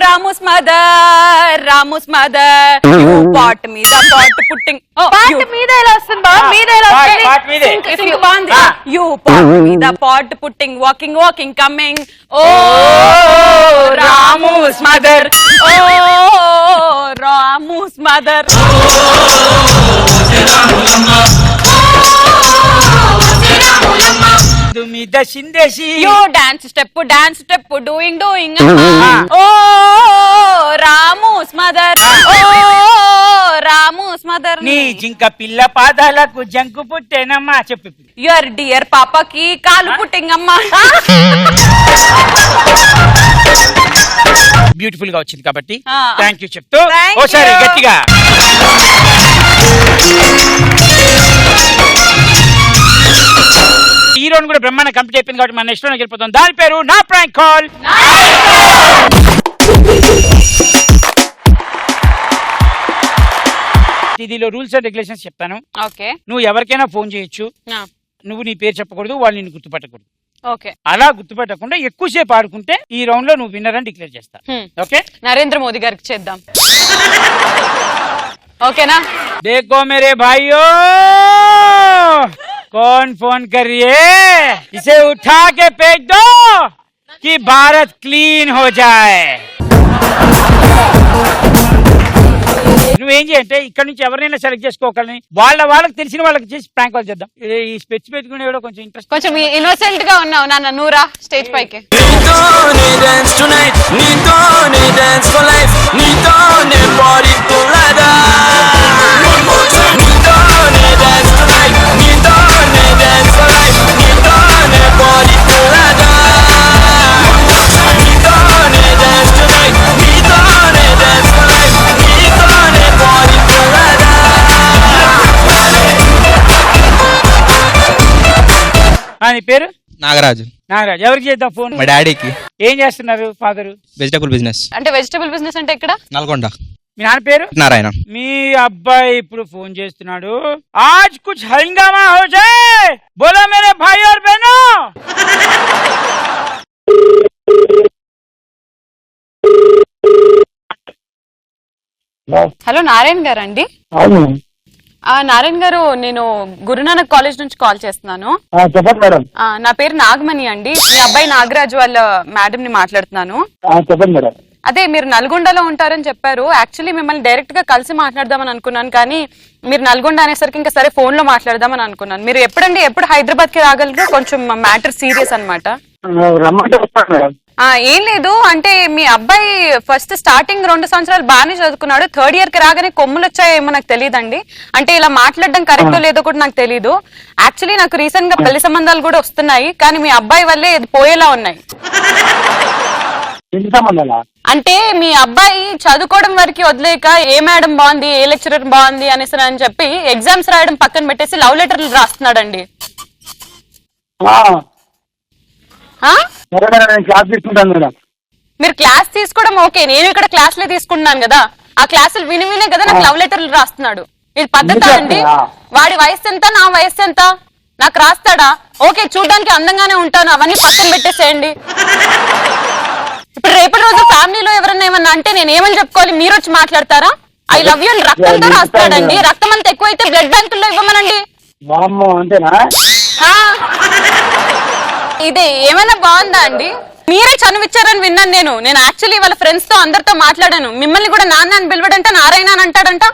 Ramu's mother Ramu's mother, you pot మీద పాట్ పుట్టింగ్. పాట్ మీద ఎలా వస్తుంది బా? మీద ఎలా వస్తుంది? సింక్ బాంది. యు పాట్ మీద pot putting, walking walking coming, o Ramu's mother, o Ramu's mother. మీద సిందేసి you dance step doing o Ramu's mother, o Ramu's mother. నీ జింక పిల్ల పాదాలకు జంకు పుట్టేనమ్మా. చెప్పు. యువర్ డియర్ పాపకి కాలు పుట్టింగ్ అమ్మా. బ్యూటిఫుల్ గా వచ్చింది కాబట్టి థ్యాంక్ యూ చెప్తూ ఓసారి గట్టిగా. హీరోని కూడా బ్రహ్మాండ కంప్లీట్ అయిపోయింది కాబట్టి మన నెక్స్ట్ లోకి వెళ్ళిపోతాం. దాని పేరు నా ప్రాంక్ కాల్. ఇదిలో రూల్స్ అండ్ రెగ్యులేషన్స్ చెప్తాను. ఓకే. నువ్వు ఎవరికైనా ఫోన్ చేయొచ్చు, నువ్వు నీ పేరు చెప్పకూడదు, వాళ్ళు నిన్ను గుర్తుపట్టకూడదు. ఓకే. అలా గుర్తుపెట్టకుండా ఎక్కువసేపు ఆడుకుంటే ఈ రౌండ్ లో నువ్వు విన్నర్ అని డిక్లేర్ చేస్తా. ఓకే. నరేంద్ర మోదీ గారికి చేద్దాం. ఓకేనా? देखो मेरे भाइयों, कौन फोन कर रही है? इसे उठा के फेंक दो कि भारत क्लीन हो जाए. నువ్వేం చేయంటే ఇక్కడ నుంచి ఎవరైనా సెలెక్ట్ చేసుకోగలని వాళ్ళకి తెలిసిన వాళ్ళకి చేసి ప్రాంక్ కాల్ చేద్దాం. ఈ స్పెచ్ పెట్టుకునే కూడా కొంచెం ఇంట్రెస్ట్. కొంచెం ఇన్నోసెంట్ గా ఉన్నావు నాన్న, నూరా స్టేజ్ పైకి. నీ పేరు? నాగరాజు. నాగరాజు. ఎవరికి చేద్దాం ఫోన్? మా డాడీకి. ఏం చేస్తున్నారు ఫాదరు? Vegetable business. అంటే వెజిటబుల్ బిజినెస్ అంటే ఎక్కడ? నల్గొండ. మీ నాన్న పేరు? నారాయణ. మీ అబ్బాయి ఇప్పుడు ఫోన్ చేస్తున్నాడు. ఆజ్ కుచ్ హంగామా హో జాయే బోలో మేరే భాయ్ और बहनों. హలో నారాయణ గారు అండి? నారాయణ గారు, నేను గురునానక్ కాలేజ్ నుంచి కాల్ చేస్తున్నాను. చెప్పండి మేడం. నా పేరు నాగమణి అండి. మీ అబ్బాయి నాగరాజు వాళ్ళ మేడం ని మాట్లాడుతున్నాను. చెప్పండి మేడం. అదే మీరు నల్గొండలో ఉంటారని చెప్పారు. యాక్చువల్లీ మిమ్మల్ని డైరెక్ట్ గా కలిసి మాట్లాడదామని అనుకున్నాను, కానీ మీరు నల్గొండ అనేసరికి ఇంకా సరే ఫోన్ లో మాట్లాడదామని అనుకున్నాను. మీరు ఎప్పుడు హైదరాబాద్ కి రాగలరు? కొంచెం మ్యాటర్ సీరియస్ అనమాట. రమ్మంటే వస్తాను మేడం. ఏం లేదు, అంటే మీ అబ్బాయి ఫస్ట్ స్టార్టింగ్ 2 సంవత్సరాలు బాగానే చదువుకున్నాడు. 3rd ఇయర్ కి రాగానే కొమ్ములు వచ్చాయేమో నాకు తెలియదండి. అంటే ఇలా మాట్లాడడం కరెక్టో లేదో కూడా నాకు తెలియదు. యాక్చువల్లీ నాకు రీసెంట్ గా పెళ్లి సంబంధాలు కూడా వస్తున్నాయి, కానీ మీ అబ్బాయి వల్లే ఇది పోయేలా ఉన్నాయి. అంటే మీ అబ్బాయి చదువుకోవడం వరకు వదిలేక ఏ మేడం బాగుంది, ఏ లెక్చరర్ బాగుంది అనేసి అని చెప్పి ఎగ్జామ్స్ రాయడం పక్కన పెట్టేసి లవ్ లెటర్లు రాస్తున్నాడండి. మీరు క్లాస్ తీసుకోవడం ఓకే, నేను ఇక్కడ క్లాసులే తీసుకుంటున్నాను కదా. ఆ క్లాసులు వినే కదా నాకు లవ్ లెటర్లు రాస్తున్నాడు. ఇది పద్ధతి అండి? వాడి వయసు ఎంత, నా వయసు ఎంత? నాకు రాస్తాడా? ఓకే, చూడడానికి అందంగానే ఉంటాను, అవన్నీ పక్కన పెట్టేసేయండి. ఇప్పుడు రేపటి రోజు ఫ్యామిలీలో ఎవరన్నా ఏమన్నా అంటే నేను ఏమని చెప్పుకోవాలి? మీరు వచ్చి మాట్లాడతారా? ఐ లవ్ యూ అని రక్తంతో రాస్తాడండి. రక్తం అంతా ఎక్కువైతే బ్లడ్ బ్యాంకుల్లో ఇవ్వమనండి. ఇది ఏమైనా బాగుందా అండి? మీరే చనువిచ్చారని విన్నాను నేను యాక్చువల్లీ వాళ్ళ ఫ్రెండ్స్ తో అందరితో మాట్లాడాను. మిమ్మల్ని కూడా నాన్న అని పిలవడంట, నారాయణ అని అంటాడంట.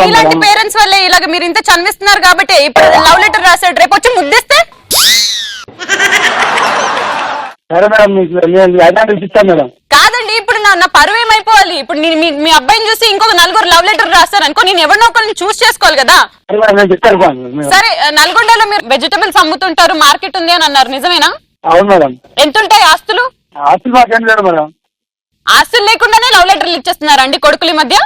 మీలాంటి పేరెంట్స్ వల్లే ఇలాగ మీరు ఇంత చనివిస్తున్నారు కాబట్టి. ఇప్పుడు లవ్ లెటర్ రాశాడు, రేపు వచ్చి ముద్దిస్తే కాదండి. ఇప్పుడు నా పరువు ఏమైపోవాలి? ఇప్పుడు మీ అబ్బాయిని చూసి ఇంకొక 4 లవ్ లెటర్ రాస్తారు అనుకో, నేను ఎవరినో ఒకరిని చూస్ చేసుకోవాలి కదా. సరే, నల్గొండలో మీరు వెజిటబుల్స్ అమ్ముతుంటారు, మార్కెట్ ఉంది అని అన్నారు, నిజమేనా? అవును మేడం. ఎంత ఉంటాయి ఆస్తులు? ఆస్తులు మాకేం లేదు మేడం. ఆస్తులు లేకుండానే లవ్ లెటర్లు ఇచ్చేస్తున్నారా అండి కొడుకుల మధ్య?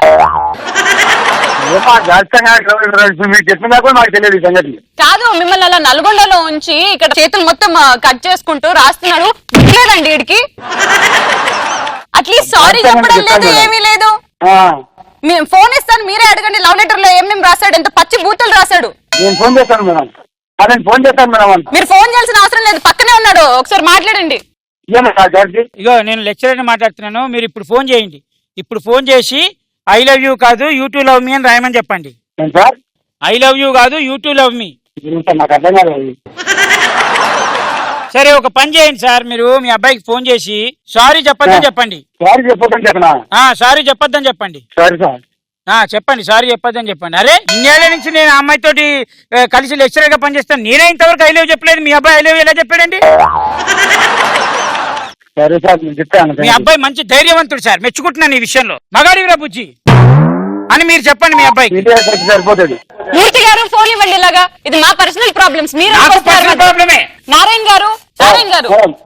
కాదు, మిమ్మల్ని అలా నల్గొండలో ఉంచి ఇక్కడ చేతులు మొత్తం కట్ చేసుకుంటూ రాస్తున్నాడు. లేదండి వీడికి అట్లీస్ట్ సారీ చెప్పడం లేదు, ఏమీ లేదు. మేము ఫోన్ ఇస్తాను, మీరే అడగండి లవ్ లెటర్ లో ఏమేమి రాశాడు, ఎంత పచ్చి బూతులు రాశాడు. నేను ఫోన్ చేస్తాను మేడం. మీరు ఫోన్ చేయాల్సిన అవసరం లేదు, పక్కనే ఉన్నాడు, ఒకసారి మాట్లాడండి. ఇగో నేను లెక్చరర్ మాట్లాడుతున్నాను, మీరు ఇప్పుడు ఫోన్ చేయండి. ఇప్పుడు ఫోన్ చేసి ఐ లవ్ యూ కాదు యూ టు లవ్ మీ అని రాయమని చెప్పండి. ఐ లవ్ యూ కాదు యూ టు లవ్ మీ. సరే, ఒక పని చేయండి సార్, మీరు మీ అబ్బాయికి ఫోన్ చేసి సారీ చెప్పొద్దని చెప్పండి. సారీ చెప్పొద్దని చెప్పండి. చెప్పండి, సారీ చెప్పొద్దని చెప్పండి. అరే, ఇన్నేళ్ల నుంచి నేను ఆ అమ్మాయితోటి కలిసి లెక్చరర్ గా పనిచేస్తాను, నేనే ఇంతవరకు ఐ లవ్ చెప్పలేదు. మీ అబ్బాయి ఐ లవ్ ఎలా చెప్పాడండి? మీ అబ్బాయి మంచి ధైర్యవంతుడు సార్, మెచ్చుకుంటున్నాను ఈ విషయంలో. మగాడివిరా బుజ్జి అని మీరు చెప్పండి మీ అబ్బాయికి. మూర్తి గారు ఫోన్ ఇవ్వండి. ఇలాగా ఇది మా పర్సనల్ ప్రాబ్లమ్స్. మీరు ప్రాబ్లమే. నారాయణ గారు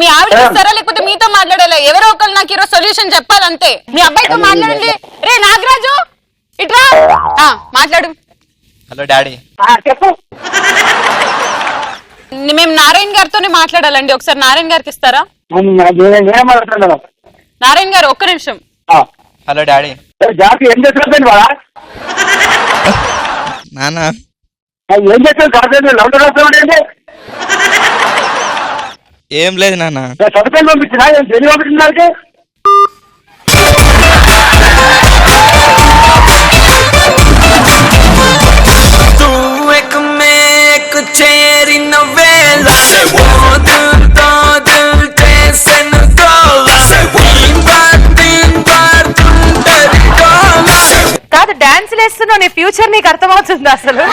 మీ ఆవిడ ఇస్తారా లేకపోతే మీతో మాట్లాడాలా? ఎవరో ఒకరు నాకు ఈరోజు సొల్యూషన్ చెప్పాలంతే. మీ అబ్బాయితో మాట్లాడండి. రే నాగరాజు ఇట్రా, మాట్లాడు. Hello daddy. చెప్పు. మేము నారాయణ గారితోనే మాట్లాడాలండి, ఒకసారి నారాయణ గారికి ఇస్తారా? నారాయణ గారు ఒక్క నిమిషం. Hello daddy. ఏం చేస్తున్నా నాన్న ఏం చేస్తాను? ఏం లేదు నాన్న. చదువుకొని పంపించినా తెలివి పంపించినారికి. కాదు, డాన్స్ వేస్తున్నావు, నీ ఫ్యూచర్ నీకు అర్థమవుతుంది అసలు.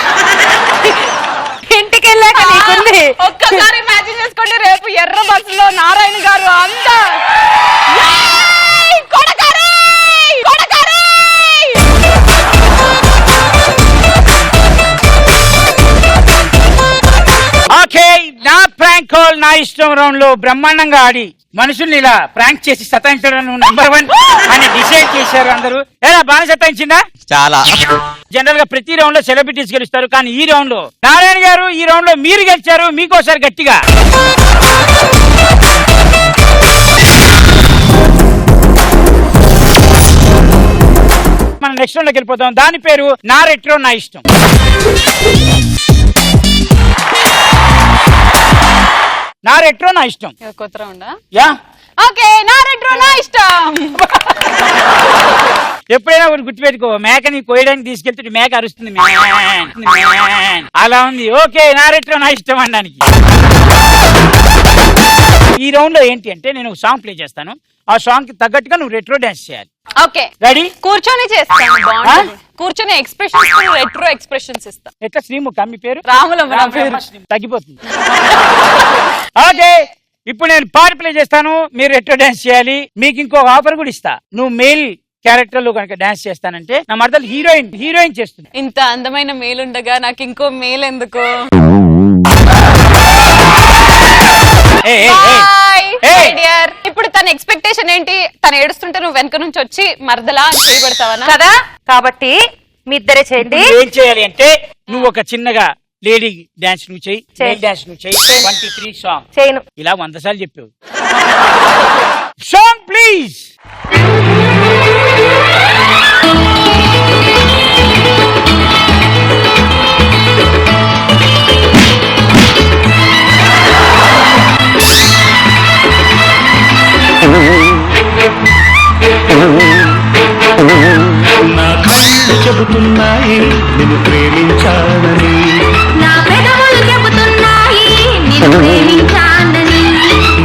ఇంటికి వెళ్ళాక నీకుంది. ఒక్కసారి ఇమాజిన్ చేసుకోండి, రేపు ఎర్ర బస్సులో నారాయణ గారు అంతా ఓకే, నా ప్రాంక్ కాల్ పెట్రోల్ నా ఇష్టం రౌండ్ లో బ్రహ్మాండంగా ఆడి మనుషుల్ని ఇలా ప్రాంక్ చేసి సతాయించడం నంబర్ 1 అని డిసైడ్ చేశారు అందరూ. ఎలా బాగా సతాయించిందా? చాలా. జనరల్ గా ప్రతి రౌండ్ లో సెలబ్రిటీస్ గెలుస్తారు, కానీ ఈ రౌండ్ లో నారాయణ గారు ఈ రౌండ్ లో మీరు గెలిచారు. మీకోసారి గట్టిగా మనం నెక్స్ట్ రౌండ్ లోకి వెళ్ళిపోతాం. దాని పేరు నా రెట్రో నా ఇష్టం. నా రెట్రో నా ఇష్టం. కొత్త రౌండా? యా ఓకే, నా రెట్రో నా ఇష్టం. ఎప్పుడైనా ఒకటి గుర్తుపెట్టుకో, మేకని కోయడానికి తీసుకెళ్తుంటే మేక అరుస్తుంది, అలా ఉంది. ఓకే, నా రెట్రో నా ఇష్టం అనడానికి. ఈ రౌండ్ లో ఏంటి అంటే నేను ఒక సాంగ్ ప్లే చేస్తాను, ఆ సాంగ్ కి తగ్గట్టుగా నువ్వు రెట్రో డాన్స్ చేయాలి. Okay ready? కూర్చొని చేస్తాను. బాగుంటుంది. కూర్చొని ఎక్స్ప్రెషన్స్, రెట్రో ఎక్స్ప్రెషన్స్ ఇస్తా. ఎట్లా శ్రీముఖ మీ పేరు? రాములమ్మ. తగ్గిపోతుంది. ఓకే, ఇప్పుడు నేను పాట ప్లే చేస్తాను, మీరు రెట్రో డాన్స్ చేయాలి. మీకు ఇంకో ఆఫర్ కూడా ఇస్తా. నువ్వు మేల్ క్యారెక్టర్ లో కనుక డాన్స్ చేస్తానంటే నా మరదలు హీరోయిన్ చేస్తుంది. ఇంత అందమైన మేల్ ఉండగా నాకు ఇంకో మేల్ ఎందుకు? ఇప్పుడు తన ఎక్స్పెక్టేషన్ ఏంటి? తను ఏడుస్తుంటే నువ్వు వెనక నుంచి వచ్చి మరదలా చేయబడతావా కదా? కాబట్టి మీ ఇద్దరే చేయండి. ఏం చేయాలి అంటే నువ్వు ఒక చిన్నగా లేడీ డాన్స్ నువ్వు చెయ్యి, మేల్ డాన్స్ నువ్వు చెయ్యి. 1 2 3 సాంగ్ చేయను. ఇలా 100 సార్లు చెప్పావు. Song please. నా కళ్ళు చెబుతున్నాయి నిన్ను ప్రేమించాలని, నా పెదవులు చెబుతున్నాయి నిన్ను ప్రేమించానని,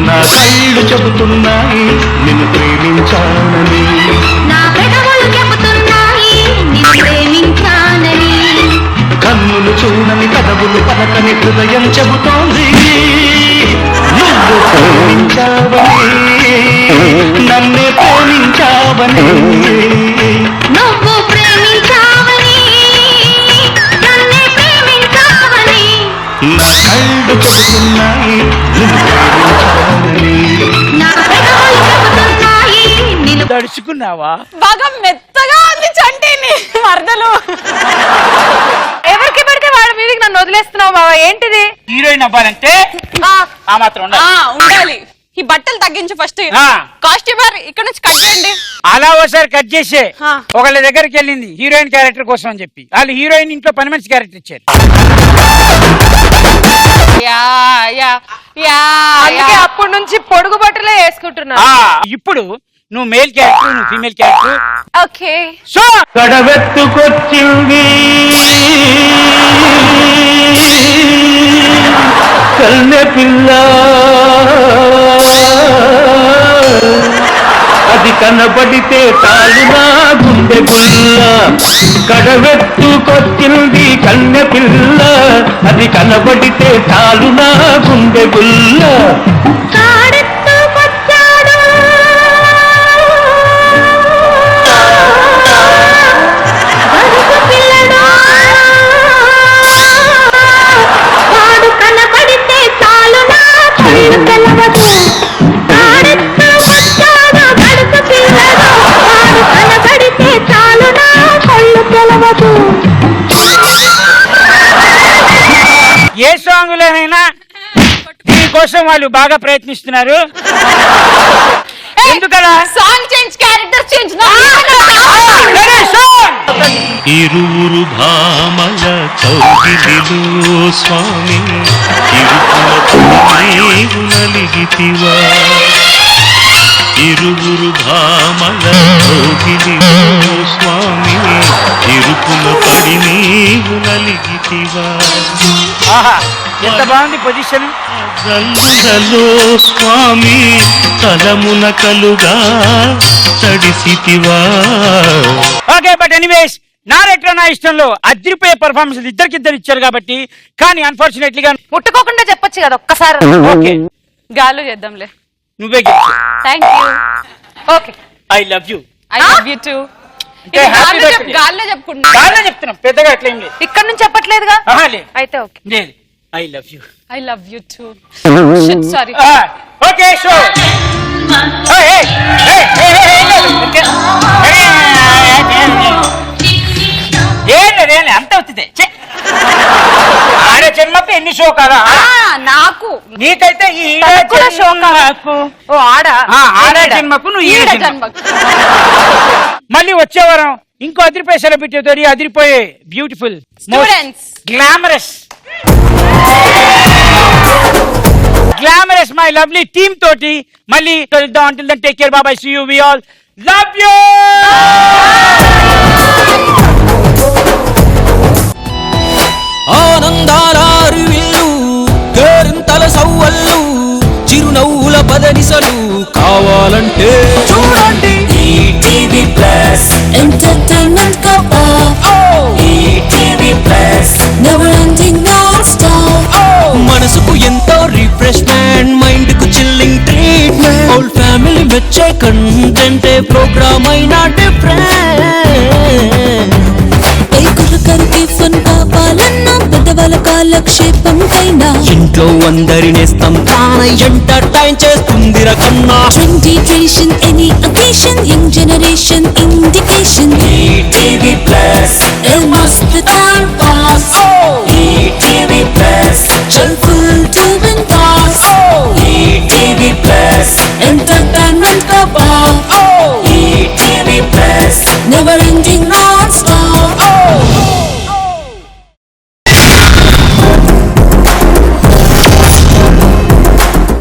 నా కళ్ళు చెబుతున్నాయి నిన్ను ప్రేమించాలని, నా పెదవులు చెబుతున్నాయి నిన్ను ప్రేమించానని, కన్నులు చూడని కదవులు పలకని హృదయం చెబుతోంది నువ్వు ప్రేమించావని, నన్నే ప్రేమించావని, నువ్వు ప్రేమించావని, నన్నే ప్రేమించావని, నా కళ్ళు చెబుతున్నాయి నిన్ను ప్రేమించాలని. నా పెదవులు చెబుతున్నాయి నిన్ను. తడుచుకున్నావా? బాగా మెత్తగా ఉంది చంటిని మరదలు. ఎవరికి పడితే వాడి మీదకి నన్ను వదిలేస్తున్నావు బాబా, ఏంటిది? హీరోయిన్ అవ్వాలంటే ఆ మాత్రం ఉండాలి. ఈ బట్టలు తగ్గించు ఫస్ట్. కాస్ట్యూమర్ ఇక్కడ నుంచి కట్ చేయండి. అలా ఒకసారి కట్ చేసే ఒకళ్ళ దగ్గరికి వెళ్ళింది హీరోయిన్ క్యారెక్టర్ కోసం అని చెప్పి, వాళ్ళు హీరోయిన్ ఇంట్లో పని మనిషి క్యారెక్టర్ ఇచ్చారు. అప్పటి నుంచి పొడుగు బట్టలే వేసుకుంటున్నా. ఇప్పుడు నువ్వు మేల్ క్యారెక్టర్, నువ్వు ఫీమేల్ క్యారెక్టర్. ఓకే, సో కడవెత్తుకొచ్చింది కన్నె పిల్ల, అది కనబడితే తాలునా గుండె గుల్ల. కడవెత్తుకొచ్చింది కన్నె పిల్ల, అది కనబడితే తాలునా గుండె గుల్ల. ఏ సాంగ్ లోనైనా దీనికోసం వాళ్ళు బాగా ప్రయత్నిస్తున్నారు. ఎందుకలా? Song change, character change. ఇరువురు భామల కౌగిలిలో స్వామి ఇరుకులగితివా, ఇరువురు భామల కౌగిలిలో స్వామి ఇరుకుల పడి నీవు నలిగితివా. ఎంత బాగుంది పొజిషన్. గల్లులలో స్వామి తలమున కలుగా తడిసితివా. ఓకే, బట్ ఎనీవేస్ నా రెట్రో నా ఇష్టంలో అదిరిపోయే పర్ఫార్మెన్స్ ఇద్దరికిద్దరు ఇచ్చారు కాబట్టి, కానీ అన్ఫార్చునేట్లీ గా ముట్టుకోకుండా చెప్పొచ్చు కదా ఒక్కసారి. ఓకే, గాల్లో చేద్దాంలే. నువ్వే గెలిచావు. Thank you. Okay, I love you. I love you too. గాల్లో చెప్పుకుంటున్నా. గాల్లో చెప్తున్నాం, పెద్దగా అట్లేం లేదు. ఇక్కడ నుంచి చెప్పట్లేదుగా. లేదు, అయితే ఓకే. లేదు, I love you. I love you too. Shit, sorry. Okay show ఏం అంత అవుతుంది ఆడ జన్మకు ఎన్ని షో కదా నాకు నీకైతే ఈ షో నాకు ఓ ఆడ ఆడ జన్మకు నువ్వు ఈ జన్మకు మళ్ళీ వచ్చే వారం ఇంకో అదిరిపోయే సెలబ్రిటీ తోటి అదిరిపోయే beautiful glamorous my lovely team తోటి మళ్ళీ కలుద్దాం. Until then take care, bye, see you, we all love you. ఆనందాల అరువిల్లు కేరింతల సవ్వళ్ళు చిరునవ్వుల పదనిసలు కావాలంటే చూడండి ఈటీవీ ప్లస్ ఎంటర్టైన్మెంట్ కప్పా ETV plus never ending non stop మనసుకు ఎంతో రిఫ్రెష్మెంట్ మైండ్ కు చిల్లింగ్ ట్రీట్మెంట్ హోల్ ఫ్యామిలీ మెచ్చే కంటెంట్ ప్రోగ్రామ్ అయినా డిఫరెంట్ టిఫిన్ కావాలన్నా పెద్దవాళ్ళ కాలక్షేపంకైనా ఇంట్లో అందరి నేస్తం తాన ఎంటర్టైన్ చేస్తుంది రకన్నా trendy tradition any occasion young generation indication ETV plus మస్త్ టైం పాస్